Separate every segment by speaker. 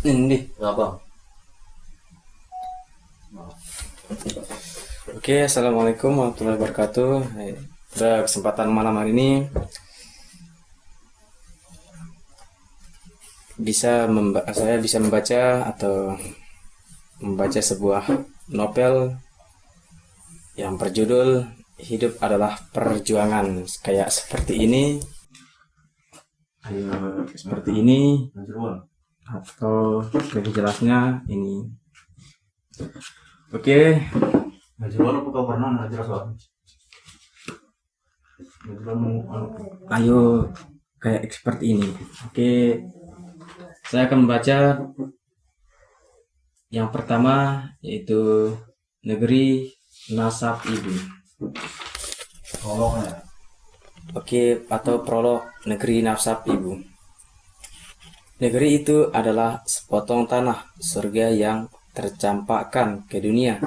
Speaker 1: Ini
Speaker 2: Apa?
Speaker 1: oke, assalamualaikum warahmatullahi wabarakatuh. Pada kesempatan malam hari ini saya bisa membaca atau membaca sebuah novel yang berjudul Hidup Adalah Perjuangan. Kayak seperti ini, seperti ini, atau lebih jelasnya ini. Oke,
Speaker 2: Ngajuan apa kabarnya nggak jelas banget.
Speaker 1: ayo kayak seperti ini. Oke, saya akan membaca yang pertama, yaitu Negeri Nasab Ibu.
Speaker 2: Prolognya.
Speaker 1: Oke, atau prolog Negeri Nasab Ibu. Negeri itu adalah sepotong tanah surga yang tercampakkan ke dunia.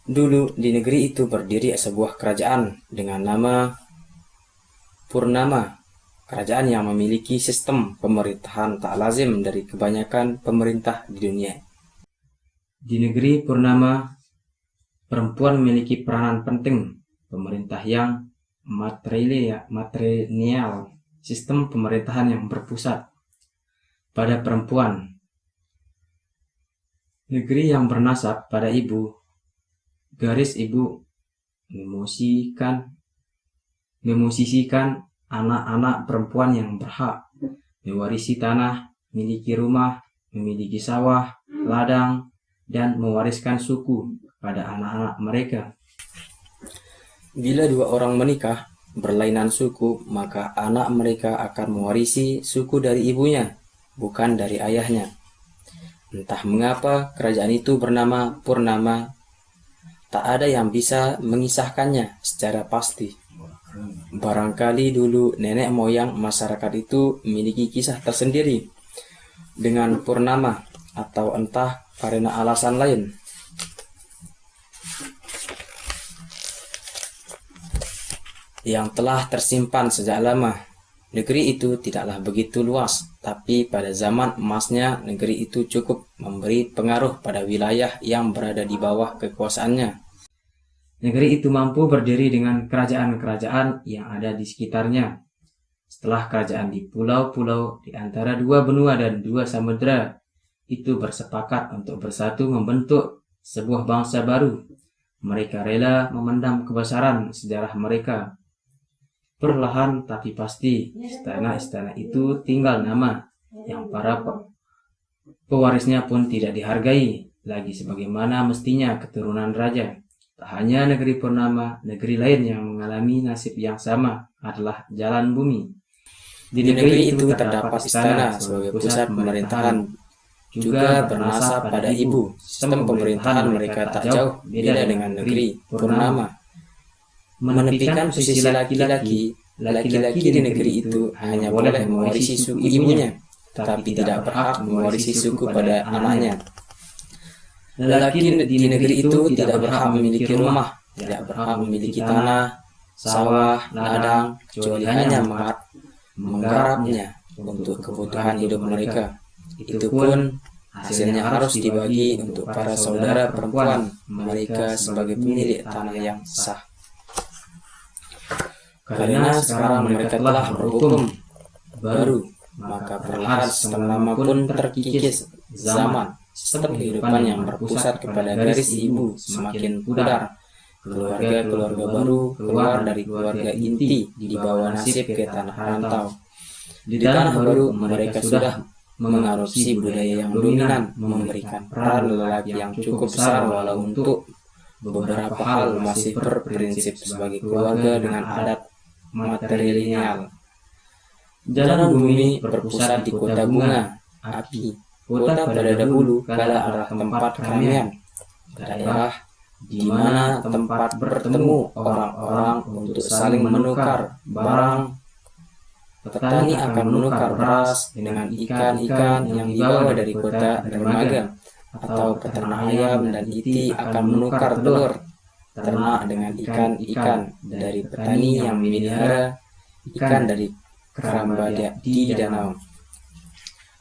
Speaker 1: Dulu di negeri itu berdiri sebuah kerajaan dengan nama Purnama. Kerajaan yang memiliki sistem pemerintahan tak lazim dari kebanyakan pemerintah di dunia. Di negeri Purnama, perempuan memiliki peranan penting. Pemerintah yang matrilineal, sistem pemerintahan yang berpusat pada perempuan. Negeri yang bernasab pada ibu, garis ibu memosisikan anak-anak perempuan yang berhak mewarisi tanah, memiliki rumah, memiliki sawah, ladang, dan mewariskan suku pada anak-anak mereka. Bila dua orang menikah berlainan suku, maka anak mereka akan mewarisi suku dari ibunya, bukan dari ayahnya. Entah mengapa kerajaan itu bernama Purnama, tak ada yang bisa mengisahkannya secara pasti. Barangkali dulu nenek moyang masyarakat itu memiliki kisah tersendiri dengan Purnama, atau entah karena alasan lain. Yang telah tersimpan sejak lama. Negeri itu tidaklah begitu luas, tapi pada zaman emasnya negeri itu cukup memberi pengaruh pada wilayah yang berada di bawah kekuasaannya. Negeri itu mampu berdiri dengan kerajaan-kerajaan yang ada di sekitarnya. Setelah kerajaan di pulau-pulau di antara dua benua dan dua samudera itu bersepakat untuk bersatu membentuk sebuah bangsa baru, mereka rela memendam kebesaran sejarah mereka. Perlahan tapi pasti, istana-istana itu tinggal nama yang para pewarisnya pun tidak dihargai lagi sebagaimana mestinya keturunan raja. Tak hanya negeri Purnama, negeri lain yang mengalami nasib yang sama adalah Jalan Bumi. Di negeri itu terdapat istana sebagai pusat pemerintahan, juga bernasab pada ibu. Sistem pemerintahan mereka tak jauh beda dengan negeri Purnama. Menepikan posisi laki-laki di negeri itu hanya boleh mewarisi suku ibunya, tapi tidak berhak mewarisi suku pada anaknya. Lelaki di negeri itu tidak berhak memiliki rumah, tidak berhak memiliki tanah, sawah, ladang, kecuali hanya menggarapnya untuk kebutuhan hidup mereka. Itu pun hasilnya harus dibagi untuk para saudara perempuan mereka sebagai pemilik tanah yang sah. Karena sekarang mereka telah berhukum baru, maka perlahan sistem lama pun terkikis zaman. Sistem kehidupan yang berpusat kepada garis ibu semakin pudar. Keluarga-keluarga baru keluar dari keluarga inti di bawah nasib ke tanah rantau. Di tanah baru mereka sudah mengadopsi budaya yang dominan, memberikan peran lelaki yang cukup besar walau untuk beberapa hal masih berprinsip sebagai keluarga dengan adat matrilineal. Jalan Bumi berpusat di kota bunga, api. Kota pada dahulu kala adalah tempat keramaian, daerah di mana tempat bertemu orang-orang untuk saling menukar barang. Petani akan menukar beras dengan ikan-ikan yang dibawa dari kota dermaga, atau peternak ayam dan iti akan menukar telur ternak dengan ikan-ikan dari petani yang memelihara ikan dari keramba di danau.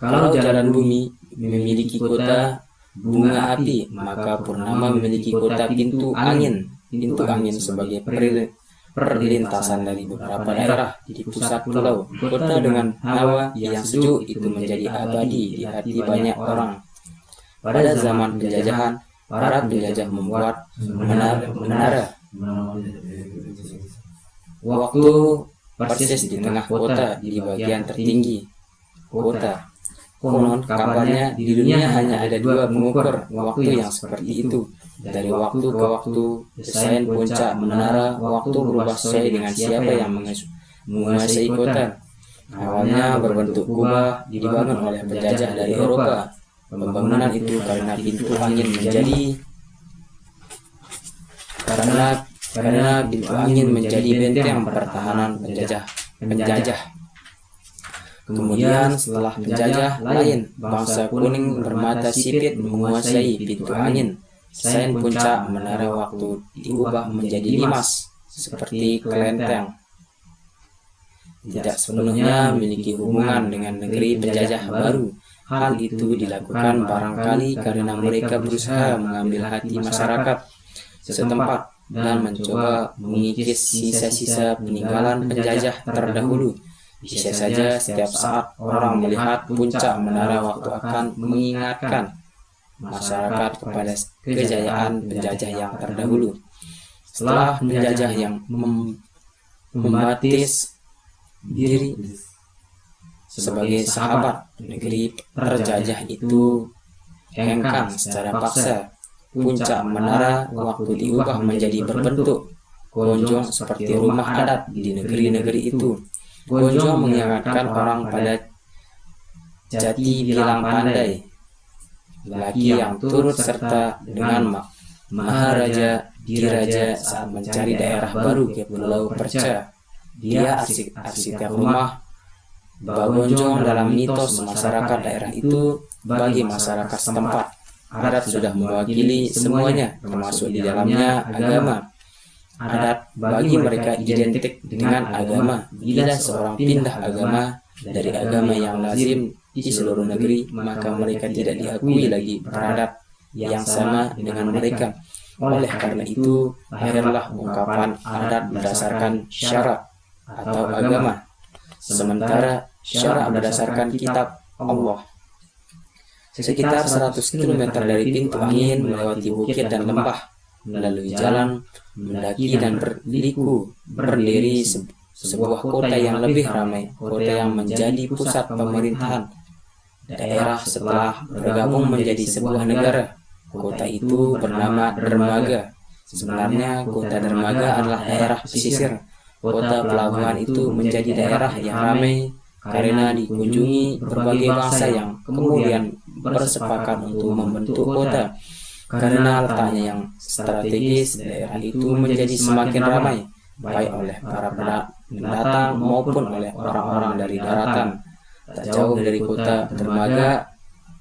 Speaker 1: Kalau jalan bumi memiliki kota bunga api, maka purnama memiliki kota pintu angin. Pintu angin sebagai perlintasan dari beberapa daerah di pusat pulau. Kota dengan hawa yang sejuk itu menjadi abadi di hati banyak orang. Pada zaman penjajahan, para penjajah membuat menara. Waktu persis di tengah kota, di bagian tertinggi kota. Konon kabarnya di dunia hanya ada dua pengukur waktu yang seperti itu. Dari waktu ke waktu, desain puncak menara waktu berubah sesuai dengan siapa yang menguasai kota. Awalnya berbentuk kubah dibangun oleh penjajah dari Eropa. Pembangunan itu karena pintu angin menjadi benteng pertahanan penjajah. Kemudian setelah penjajah lain, bangsa kuning bermata sipit menguasai pintu angin. Desain puncak menara waktu diubah menjadi limas, seperti kelenteng. Tidak sepenuhnya memiliki hubungan dengan negeri penjajah baru. Hal itu dilakukan barangkali karena mereka berusaha mengambil hati masyarakat setempat dan mencoba mengikis sisa-sisa peninggalan penjajah terdahulu. Bisa saja setiap saat orang melihat puncak menara waktu akan mengingatkan masyarakat kepada kejayaan penjajah yang terdahulu. Setelah penjajah yang membatis diri sebagai sahabat negeri terjajah itu hengkang secara paksa, puncak menara waktu diubah menjadi berbentuk gonjong seperti rumah adat di negeri-negeri itu. Gonjong mengingatkan orang pada jati bilang pandai, laki yang turut serta dengan Maharaja Diraja saat mencari daerah baru ke Pulau Perca. Dia arsitek rumah Bagonjong dalam mitos masyarakat daerah itu. Bagi masyarakat setempat, adat sudah mewakili semuanya, termasuk di dalamnya agama. Adat bagi mereka identik dengan agama. Bila seorang pindah agama dari agama yang lazim di seluruh negeri, maka mereka tidak diakui lagi beradat yang sama dengan mereka. Oleh karena itu, lahirlah ungkapan adat berdasarkan syarak atau agama, sementara syarak berdasarkan kitab Allah. Sekitar 100 km dari pintu angin, melewati bukit dan lembah, melalui jalan, mendaki dan berliku, berdiri sebuah kota yang lebih ramai, kota yang menjadi pusat pemerintahan daerah setelah bergabung menjadi sebuah negara. Kota itu bernama Dermaga. Sebenarnya kota Dermaga adalah daerah pesisir. Kota pelabuhan itu menjadi daerah yang ramai karena dikunjungi berbagai bangsa yang kemudian bersepakat untuk membentuk kota. Karena letaknya yang strategis, daerah itu menjadi semakin ramai, baik oleh para pendatang maupun oleh orang-orang dari daratan. Tak jauh dari kota Dermaga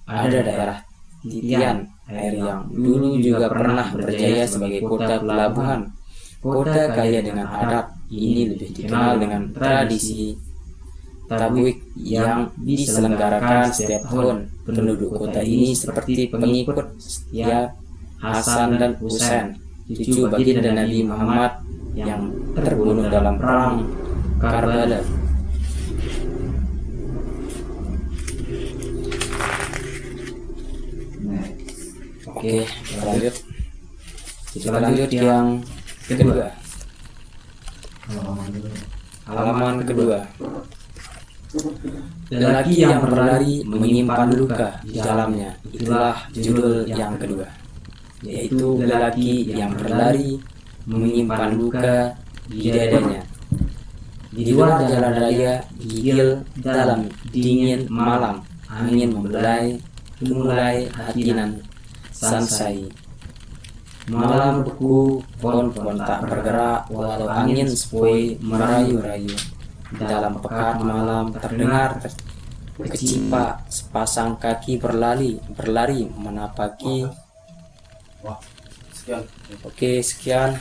Speaker 1: ada daerah Titian Air yang dulu juga pernah berjaya sebagai kota pelabuhan. Kota kaya dengan adat ini lebih dikenal dengan tradisi Tabwik yang diselenggarakan setiap tahun. Penduduk kota ini seperti pengikut setia Hasan dan Husain, cucu baginda Nabi Muhammad yang terbunuh dalam perang Karbala. Oke, kita lanjut yang kedua. Halaman kedua. Lelaki yang berlari menyimpan luka di dalamnya, itulah judul yang kedua, yaitu lelaki yang berlari menyimpan luka di dadanya. Di luar jalan raya, gigil dalam dingin malam, angin memulai hatinan sansai. Malam beku, pohon-pohon tak bergerak walau angin sepoi merayu-rayu. Dalam pekat malam terdengar kecipak sepasang kaki berlari menapaki. Oke, sekian.